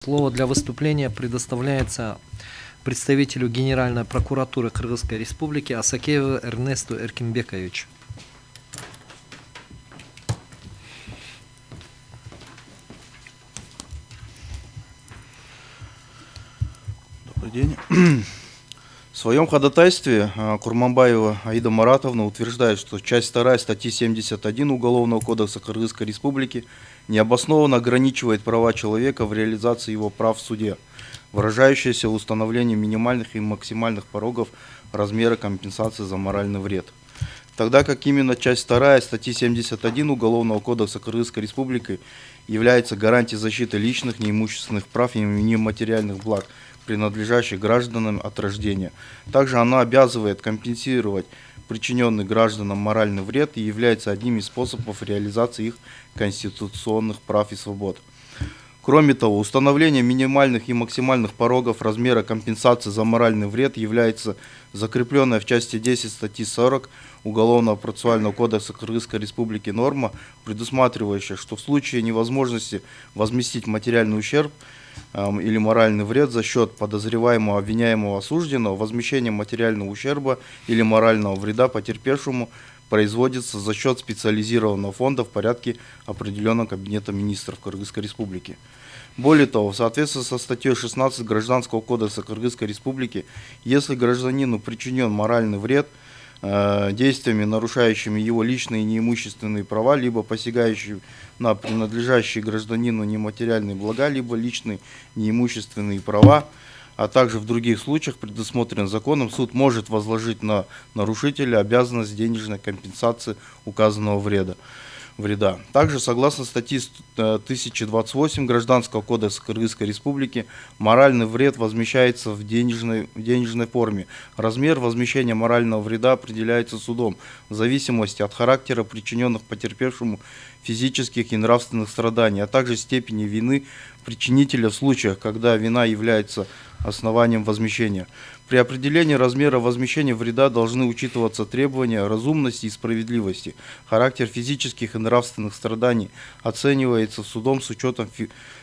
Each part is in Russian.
Слово для выступления предоставляется представителю Генеральной прокуратуры Кыргызской Республики Асакееву Эрнесту Эркинбековичу. Добрый день. В своем ходатайстве Курманбаева Аида Маратовна утверждает, что часть 2 статьи 71 Уголовного кодекса Кыргызской Республики необоснованно ограничивает права человека в реализации его прав в суде, выражающееся в установлении минимальных и максимальных порогов размера компенсации за моральный вред. Тогда как именно часть 2 статьи 71 Уголовного кодекса Кыргызской Республики является гарантией защиты личных, неимущественных прав и нематериальных благ, принадлежащих гражданам от рождения. Также она обязывает компенсировать причиненный гражданам моральный вред и является одним из способов реализации их конституционных прав и свобод. Кроме того, установление минимальных и максимальных порогов размера компенсации за моральный вред является закрепленная в части 10 статьи 40 Уголовного процессуального кодекса Кыргызской Республики норма, предусматривающая, что в случае невозможности возместить материальный ущерб или моральный вред за счет подозреваемого, обвиняемого, осужденного, возмещение материального ущерба или морального вреда потерпевшему производится за счет специализированного фонда в порядке, определенном Кабинетом министров Кыргызской Республики. Более того, в соответствии со статьей 16 Гражданского кодекса Кыргызской Республики, если гражданину причинен моральный вред действиями, нарушающими его личные и неимущественные права, либо посягающими на принадлежащие гражданину нематериальные блага, либо личные неимущественные права, а также в других случаях, предусмотренных законом, суд может возложить на нарушителя обязанность денежной компенсации указанного вреда. Также, согласно статье 1028 Гражданского кодекса Кыргызской Республики, моральный вред возмещается в денежной форме. Размер возмещения морального вреда определяется судом в зависимости от характера причиненных потерпевшему физических и нравственных страданий, а также степени вины причинителя в случаях, когда вина является основанием возмещения. При определении размера возмещения вреда должны учитываться требования разумности и справедливости. Характер физических и нравственных страданий оценивается судом с учетом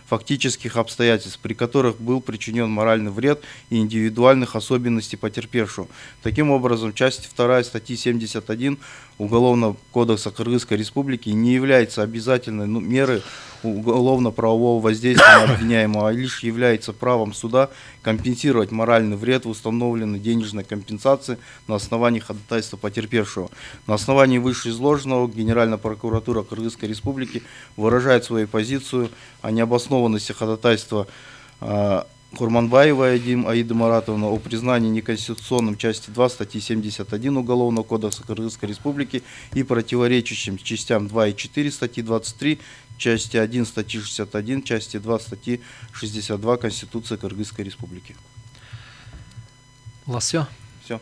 фактических обстоятельств, при которых был причинен моральный вред и индивидуальных особенностей потерпевшего. Таким образом, часть 2 статьи 71 Уголовного кодекса Кыргызской Республики не является обязательной мерой уголовно-правового воздействия на обвиняемого, а лишь является правом суда компенсировать моральный вред в установленной денежной компенсации на основании ходатайства потерпевшего. На основании вышеизложенного Генеральная прокуратура Кыргызской Республики выражает свою позицию о необоснованности ходатайства Курманбаевой Аиды Маратовны о признании неконституционным части 2 статьи 71 Уголовного кодекса Кыргызской Республики и противоречащим частям 2 и 4 статьи 23, части 1 статьи 61, части 2 статьи 62 Конституции Кыргызской Республики. У вас все? Все.